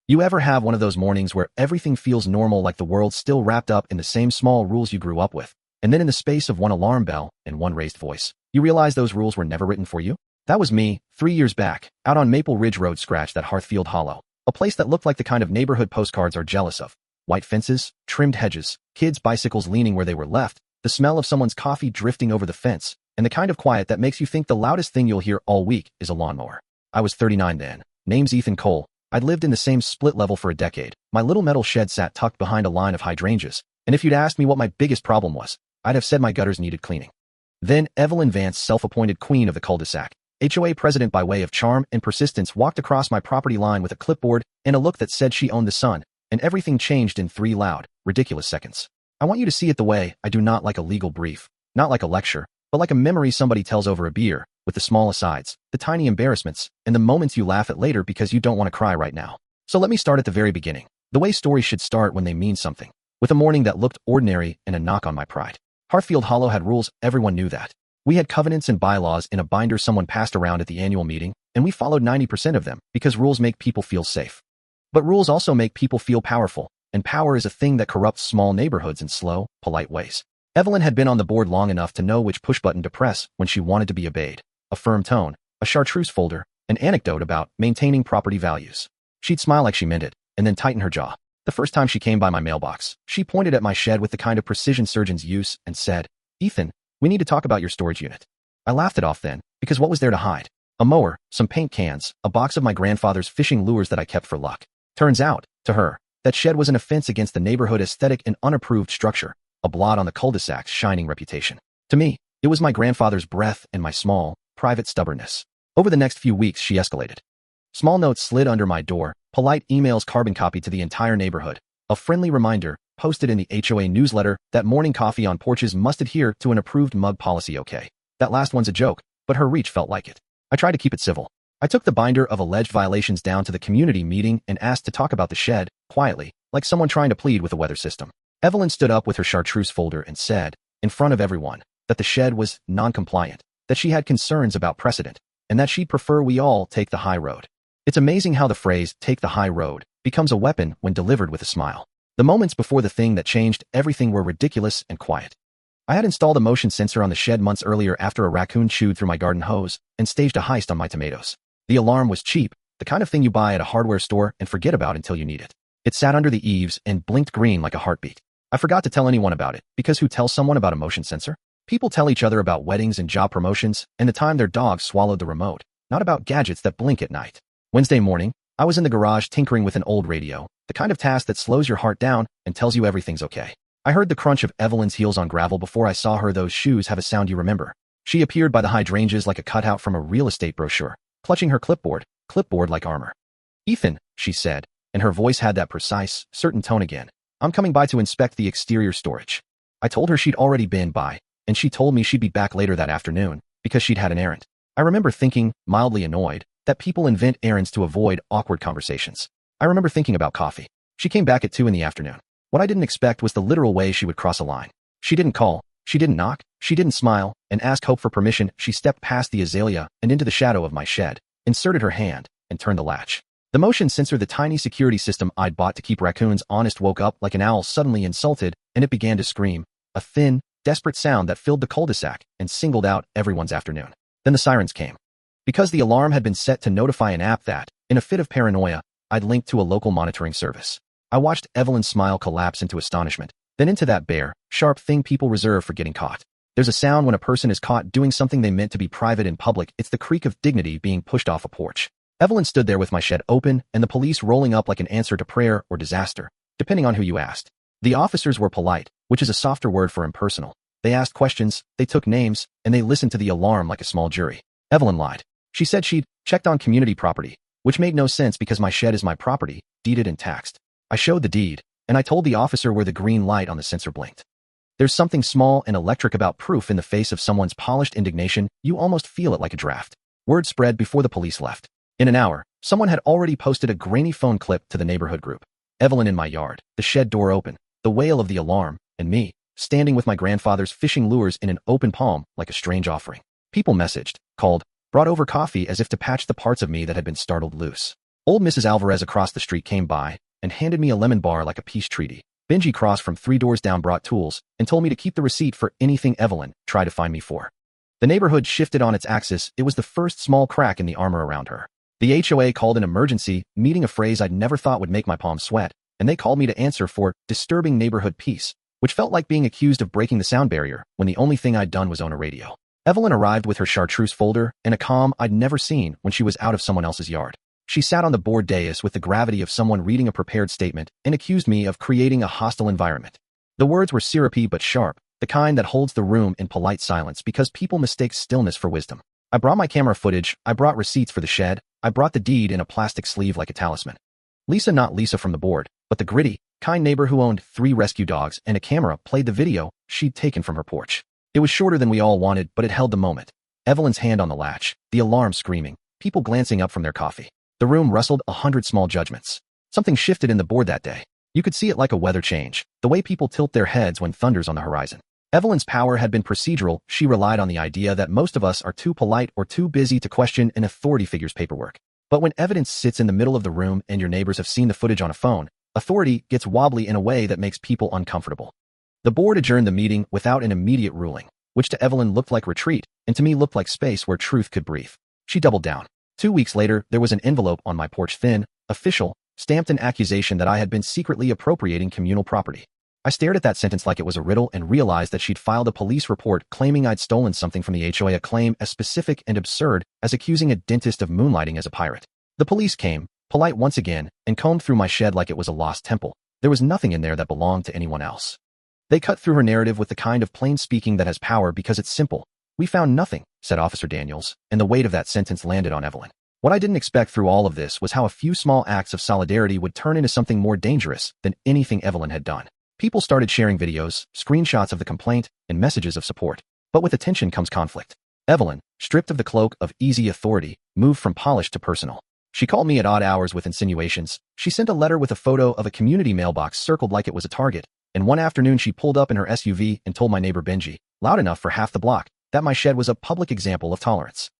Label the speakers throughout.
Speaker 1: You ever have one of those mornings where everything feels normal, like the world's still wrapped up in the same small rules you grew up with, and then in the space of one alarm bell and one raised voice, you realize those rules were never written for you? That was me, 3 years back, out on Maple Ridge Road, scratch that Heartfelt Hollow, a place that looked like the kind of neighborhood postcards are jealous of. White fences, trimmed hedges, kids' bicycles leaning where they were left, the smell of someone's coffee drifting over the fence, and the kind of quiet that makes you think the loudest thing you'll hear all week is a lawnmower. I was 39 then. Name's Ethan Cole. I'd lived in the same split level for a decade. My little metal shed sat tucked behind a line of hydrangeas, and if you'd asked me what my biggest problem was, I'd have said my gutters needed cleaning. Then Evelyn Vance, self-appointed queen of the cul-de-sac, HOA president by way of charm and persistence, walked across my property line with a clipboard and a look that said she owned the sun, and everything changed in 3 loud, ridiculous seconds. I want you to see it the way I do, not like a legal brief, not like a lecture, but like a memory somebody tells over a beer, with the small asides, the tiny embarrassments, and the moments you laugh at later because you don't want to cry right now. So let me start at the very beginning, the way stories should start when they mean something, with a morning that looked ordinary and a knock on my pride. Heartfelt Hollow had rules, everyone knew that. We had covenants and bylaws in a binder someone passed around at the annual meeting, and we followed 90% of them because rules make people feel safe. But rules also make people feel powerful, and power is a thing that corrupts small neighborhoods in slow, polite ways. Evelyn had been on the board long enough to know which push button to press when she wanted to be obeyed. A firm tone, a chartreuse folder, an anecdote about maintaining property values. She'd smile like she meant it, and then tighten her jaw. The first time she came by my mailbox, she pointed at my shed with the kind of precision surgeons use and said, "Ethan, we need to talk about your storage unit." I laughed it off then, because what was there to hide? A mower, some paint cans, a box of my grandfather's fishing lures that I kept for luck. Turns out, to her, that shed was an offense against the neighborhood aesthetic and unapproved structure, a blot on the cul-de-sac's shining reputation. To me, it was my grandfather's breath and my small, private stubbornness. Over the next few weeks, she escalated. Small notes slid under my door, polite emails carbon copied to the entire neighborhood, a friendly reminder posted in the HOA newsletter that morning coffee on porches must adhere to an approved mug policy. Okay, that last one's a joke, but her reach felt like it. I tried to keep it civil. I took the binder of alleged violations down to the community meeting and asked to talk about the shed, quietly, like someone trying to plead with a weather system. Evelyn stood up with her chartreuse folder and said, in front of everyone, that the shed was non-compliant, that she had concerns about precedent, and that she'd prefer we all take the high road. It's amazing how the phrase, "take the high road," becomes a weapon when delivered with a smile. The moments before the thing that changed everything were ridiculous and quiet. I had installed a motion sensor on the shed months earlier after a raccoon chewed through my garden hose and staged a heist on my tomatoes. The alarm was cheap, the kind of thing you buy at a hardware store and forget about until you need it. It sat under the eaves and blinked green like a heartbeat. I forgot to tell anyone about it, because who tells someone about a motion sensor? People tell each other about weddings and job promotions and the time their dog swallowed the remote, not about gadgets that blink at night. Wednesday morning, I was in the garage tinkering with an old radio, the kind of task that slows your heart down and tells you everything's okay. I heard the crunch of Evelyn's heels on gravel before I saw her. Those shoes have a sound you remember. She appeared by the hydrangeas like a cutout from a real estate brochure, clutching her clipboard like armor. "Ethan," she said, and her voice had that precise, certain tone again. "I'm coming by to inspect the exterior storage." I told her she'd already been by, and she told me she'd be back later that afternoon, because she'd had an errand. I remember thinking, mildly annoyed, that people invent errands to avoid awkward conversations. I remember thinking about coffee. She came back at 2 in the afternoon. What I didn't expect was the literal way she would cross a line. She didn't call, she didn't knock, she didn't smile, and ask hope for permission. She stepped past the azalea and into the shadow of my shed, inserted her hand, and turned the latch. The motion sensor, the tiny security system I'd bought to keep raccoons honest, woke up like an owl suddenly insulted, and it began to scream, a thin, desperate sound that filled the cul-de-sac and singled out everyone's afternoon. Then the sirens came. Because the alarm had been set to notify an app that, in a fit of paranoia, I'd linked to a local monitoring service. I watched Evelyn's smile collapse into astonishment, then into that bare, sharp thing people reserve for getting caught. There's a sound when a person is caught doing something they meant to be private in public. It's the creak of dignity being pushed off a porch. Evelyn stood there with my shed open and the police rolling up like an answer to prayer or disaster, depending on who you asked. The officers were polite, which is a softer word for impersonal. They asked questions, they took names, and they listened to the alarm like a small jury. Evelyn lied. She said she'd checked on community property, which made no sense because my shed is my property, deeded and taxed. I showed the deed, and I told the officer where the green light on the sensor blinked. There's something small and electric about proof. In the face of someone's polished indignation, you almost feel it like a draft. Word spread before the police left. In an hour, someone had already posted a grainy phone clip to the neighborhood group. Evelyn in my yard, the shed door open, the wail of the alarm, and me, standing with my grandfather's fishing lures in an open palm like a strange offering. People messaged, called, brought over coffee as if to patch the parts of me that had been startled loose. Old Mrs. Alvarez across the street came by and handed me a lemon bar like a peace treaty. Benji crossed from 3 doors down brought tools and told me to keep the receipt for anything Evelyn tried to find me for. The neighborhood shifted on its axis. It was the first small crack in the armor around her. The HOA called an emergency meeting, a phrase I'd never thought would make my palms sweat, and they called me to answer for disturbing neighborhood peace, which felt like being accused of breaking the sound barrier when the only thing I'd done was own a radio. Evelyn arrived with her chartreuse folder and a calm I'd never seen when she was out of someone else's yard. She sat on the board dais with the gravity of someone reading a prepared statement and accused me of creating a hostile environment. The words were syrupy but sharp, the kind that holds the room in polite silence because people mistake stillness for wisdom. I brought my camera footage, I brought receipts for the shed, I brought the deed in a plastic sleeve like a talisman. Lisa, not Lisa from the board, but the gritty, kind neighbor who owned 3 rescue dogs and a camera, played the video she'd taken from her porch. It was shorter than we all wanted, but it held the moment. Evelyn's hand on the latch, the alarm screaming, people glancing up from their coffee. The room rustled 100 small judgments. Something shifted in the board that day. You could see it like a weather change, the way people tilt their heads when thunder's on the horizon. Evelyn's power had been procedural. She relied on the idea that most of us are too polite or too busy to question an authority figure's paperwork. But when evidence sits in the middle of the room and your neighbors have seen the footage on a phone, authority gets wobbly in a way that makes people uncomfortable. The board adjourned the meeting without an immediate ruling, which to Evelyn looked like retreat, and to me looked like space where truth could breathe. She doubled down. 2 weeks later, there was an envelope on my porch, thin, official, stamped an accusation that I had been secretly appropriating communal property. I stared at that sentence like it was a riddle and realized that she'd filed a police report claiming I'd stolen something from the HOA, a claim as specific and absurd as accusing a dentist of moonlighting as a pirate. The police came, polite once again, and combed through my shed like it was a lost temple. There was nothing in there that belonged to anyone else. They cut through her narrative with the kind of plain speaking that has power because it's simple. "We found nothing," said Officer Daniels, and the weight of that sentence landed on Evelyn. What I didn't expect through all of this was how a few small acts of solidarity would turn into something more dangerous than anything Evelyn had done. People started sharing videos, screenshots of the complaint, and messages of support. But with attention comes conflict. Evelyn, stripped of the cloak of easy authority, moved from polished to personal. She called me at odd hours with insinuations. She sent a letter with a photo of a community mailbox circled like it was a target. And one afternoon she pulled up in her SUV and told my neighbor Benji, loud enough for half the block, that my shed was a public example of tolerance.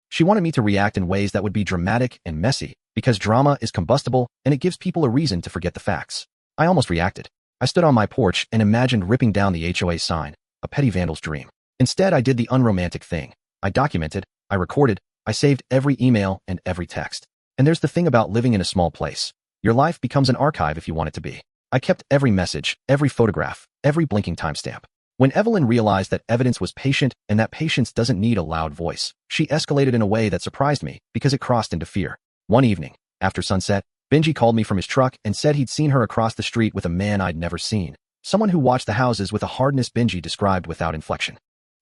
Speaker 1: She wanted me to react in ways that would be dramatic and messy, because drama is combustible and it gives people a reason to forget the facts. I almost reacted. I stood on my porch and imagined ripping down the HOA sign, a petty vandal's dream. Instead, I did the unromantic thing. I documented, I recorded, I saved every email and every text. And there's the thing about living in a small place. Your life becomes an archive if you want it to be. I kept every message, every photograph, every blinking timestamp. When Evelyn realized that evidence was patient and that patience doesn't need a loud voice, she escalated in a way that surprised me because it crossed into fear. One evening, after sunset, Benji called me from his truck and said he'd seen her across the street with a man I'd never seen. Someone who watched the houses with a hardness Benji described without inflection.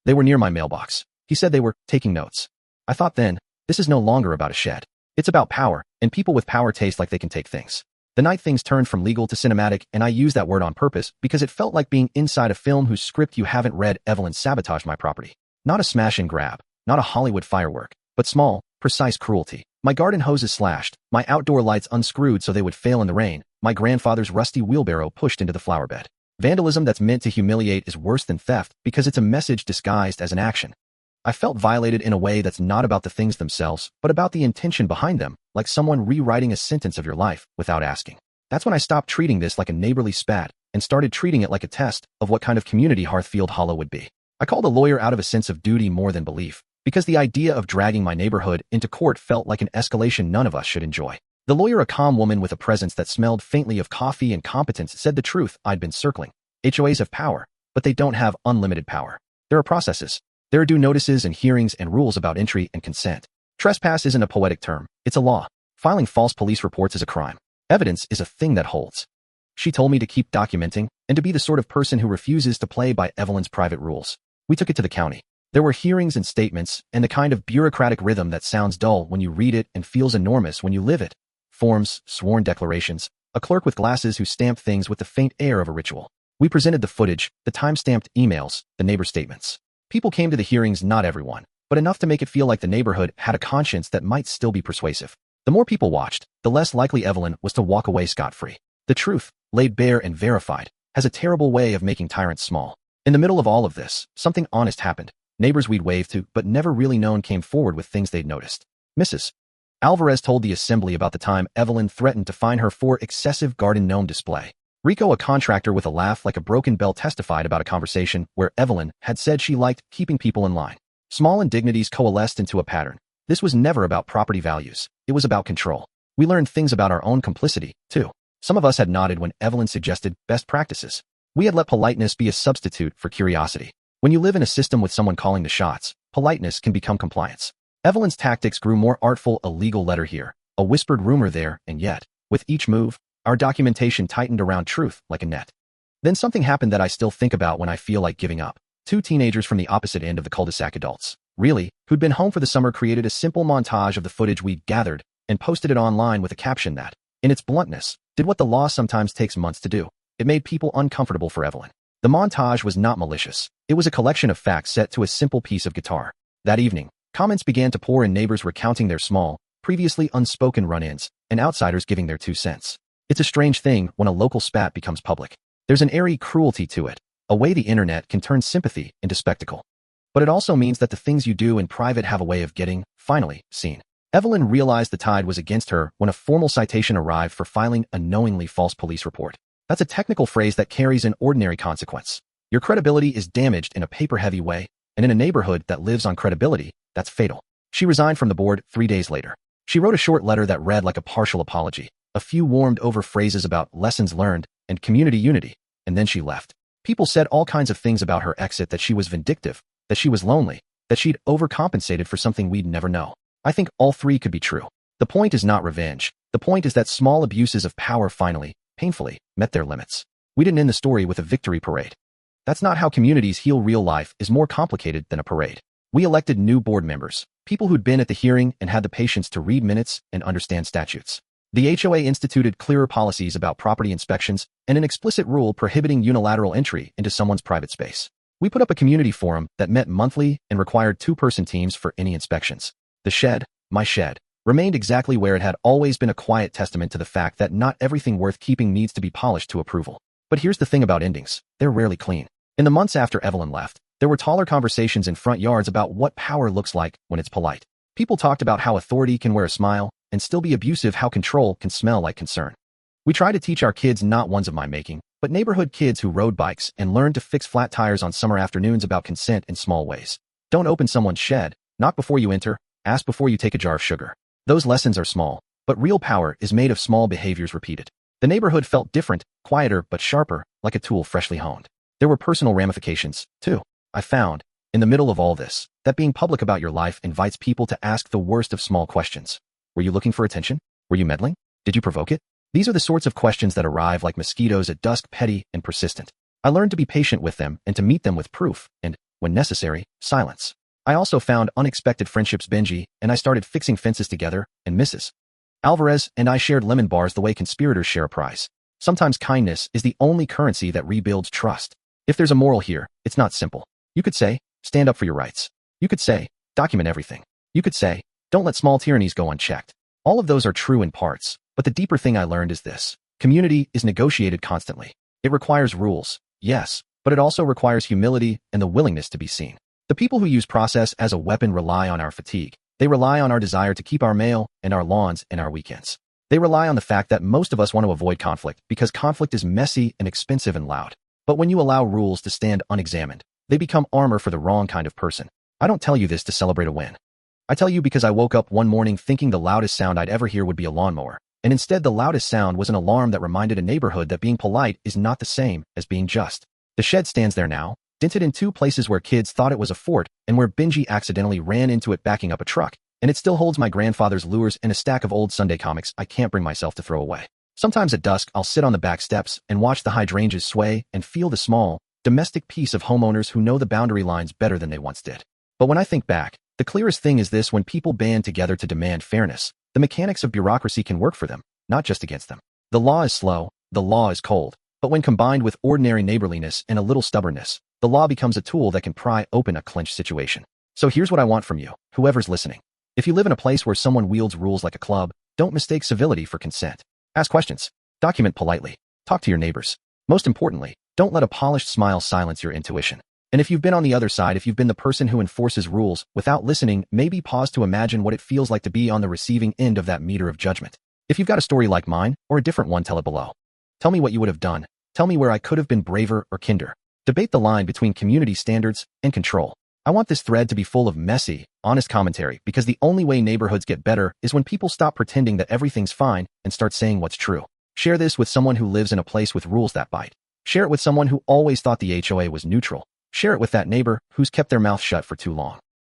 Speaker 1: They were near my mailbox. He said they were taking notes. I thought then, this is no longer about a shed. It's about power, and people with power taste like they can take things. The night things turned from legal to cinematic, and I use that word on purpose because it felt like being inside a film whose script you haven't read. Evelyn sabotaged my property. Not a smash and grab, not a Hollywood firework, but small, precise cruelty. My garden hoses slashed, my outdoor lights unscrewed so they would fail in the rain, my grandfather's rusty wheelbarrow pushed into the flower bed. Vandalism that's meant to humiliate is worse than theft because it's a message disguised as an action. I felt violated in a way that's not about the things themselves, but about the intention behind them, like someone rewriting a sentence of your life without asking. That's when I stopped treating this like a neighborly spat and started treating it like a test of what kind of community Heartfelt Hollow would be. I called a lawyer out of a sense of duty more than belief, because the idea of dragging my neighborhood into court felt like an escalation none of us should enjoy. The lawyer, a calm woman with a presence that smelled faintly of coffee and competence, said the truth I'd been circling. HOAs have power, but they don't have unlimited power. There are processes. There are due notices and hearings and rules about entry and consent. Trespass isn't a poetic term, it's a law. Filing false police reports is a crime. Evidence is a thing that holds. She told me to keep documenting and to be the sort of person who refuses to play by Evelyn's private rules. We took it to the county. There were hearings and statements and the kind of bureaucratic rhythm that sounds dull when you read it and feels enormous when you live it. Forms, sworn declarations, a clerk with glasses who stamped things with the faint air of a ritual. We presented the footage, the time-stamped emails, the neighbor statements. People came to the hearings, not everyone, but enough to make it feel like the neighborhood had a conscience that might still be persuasive. The more people watched, the less likely Evelyn was to walk away scot-free. The truth, laid bare and verified, has a terrible way of making tyrants small. In the middle of all of this, something honest happened. Neighbors we'd waved to but never really known came forward with things they'd noticed. Mrs. Alvarez told the assembly about the time Evelyn threatened to fine her for excessive garden gnome display. Rico, a contractor with a laugh like a broken bell, testified about a conversation where Evelyn had said she liked keeping people in line. Small indignities coalesced into a pattern. This was never about property values. It was about control. We learned things about our own complicity, too. Some of us had nodded when Evelyn suggested best practices. We had let politeness be a substitute for curiosity. When you live in a system with someone calling the shots, politeness can become compliance. Evelyn's tactics grew more artful, a legal letter here, a whispered rumor there, and yet, with each move, our documentation tightened around truth like a net. Then something happened that I still think about when I feel like giving up. Two teenagers from the opposite end of the cul-de-sac, adults, really, who'd been home for the summer, created a simple montage of the footage we'd gathered and posted it online with a caption that, in its bluntness, did what the law sometimes takes months to do. It made people uncomfortable for Evelyn. The montage was not malicious. It was a collection of facts set to a simple piece of guitar. That evening, comments began to pour in, neighbors recounting their small, previously unspoken run-ins, and outsiders giving their 2 cents. It's a strange thing when a local spat becomes public. There's an airy cruelty to it, a way the internet can turn sympathy into spectacle. But it also means that the things you do in private have a way of getting, finally, seen. Evelyn realized the tide was against her when a formal citation arrived for filing a knowingly false police report. That's a technical phrase that carries an ordinary consequence. Your credibility is damaged in a paper-heavy way, and in a neighborhood that lives on credibility, that's fatal. She resigned from the board 3 days later. She wrote a short letter that read like a partial apology, a few warmed-over phrases about lessons learned and community unity, and then she left. People said all kinds of things about her exit, that she was vindictive, that she was lonely, that she'd overcompensated for something we'd never know. I think all 3 could be true. The point is not revenge. The point is that small abuses of power finally, painfully, met their limits. We didn't end the story with a victory parade. That's not how communities heal. Real life is more complicated than a parade. We elected new board members, people who'd been at the hearing and had the patience to read minutes and understand statutes. The HOA instituted clearer policies about property inspections and an explicit rule prohibiting unilateral entry into someone's private space. We put up a community forum that met monthly and required 2-person teams for any inspections. The shed, my shed, remained exactly where it had always been, a quiet testament to the fact that not everything worth keeping needs to be polished to approval. But here's the thing about endings. They're rarely clean. In the months after Evelyn left, there were taller conversations in front yards about what power looks like when it's polite. People talked about how authority can wear a smile and still be abusive, how control can smell like concern. We try to teach our kids, not ones of my making, but neighborhood kids who rode bikes and learned to fix flat tires on summer afternoons, about consent in small ways. Don't open someone's shed, knock before you enter, ask before you take a jar of sugar. Those lessons are small, but real power is made of small behaviors repeated. The neighborhood felt different, quieter but sharper, like a tool freshly honed. There were personal ramifications, too. I found, in the middle of all this, that being public about your life invites people to ask the worst of small questions. Were you looking for attention? Were you meddling? Did you provoke it? These are the sorts of questions that arrive like mosquitoes at dusk, petty and persistent. I learned to be patient with them and to meet them with proof and, when necessary, silence. I also found unexpected friendships. Benji and I started fixing fences together, and Mrs. Alvarez and I shared lemon bars the way conspirators share a prize. Sometimes kindness is the only currency that rebuilds trust. If there's a moral here, it's not simple. You could say, stand up for your rights. You could say, document everything. You could say, don't let small tyrannies go unchecked. All of those are true in parts, but the deeper thing I learned is this. Community is negotiated constantly. It requires rules, yes, but it also requires humility and the willingness to be seen. The people who use process as a weapon rely on our fatigue. They rely on our desire to keep our mail and our lawns and our weekends. They rely on the fact that most of us want to avoid conflict because conflict is messy and expensive and loud. But when you allow rules to stand unexamined, they become armor for the wrong kind of person. I don't tell you this to celebrate a win. I tell you because I woke up one morning thinking the loudest sound I'd ever hear would be a lawnmower, and instead the loudest sound was an alarm that reminded a neighborhood that being polite is not the same as being just. The shed stands there now, dented in 2 places where kids thought it was a fort and where Benji accidentally ran into it backing up a truck, and it still holds my grandfather's lures and a stack of old Sunday comics I can't bring myself to throw away. Sometimes at dusk I'll sit on the back steps and watch the hydrangeas sway and feel the small, domestic peace of homeowners who know the boundary lines better than they once did. But when I think back, the clearest thing is this: when people band together to demand fairness, the mechanics of bureaucracy can work for them, not just against them. The law is slow, the law is cold, but when combined with ordinary neighborliness and a little stubbornness, the law becomes a tool that can pry open a clenched situation. So here's what I want from you, whoever's listening. If you live in a place where someone wields rules like a club, don't mistake civility for consent. Ask questions. Document politely. Talk to your neighbors. Most importantly, don't let a polished smile silence your intuition. And if you've been on the other side, if you've been the person who enforces rules without listening, maybe pause to imagine what it feels like to be on the receiving end of that meter of judgment. If you've got a story like mine, or a different one, tell it below. Tell me what you would have done. Tell me where I could have been braver or kinder. Debate the line between community standards and control. I want this thread to be full of messy, honest commentary, because the only way neighborhoods get better is when people stop pretending that everything's fine and start saying what's true. Share this with someone who lives in a place with rules that bite. Share it with someone who always thought the HOA was neutral. Share it with that neighbor who's kept their mouth shut for too long.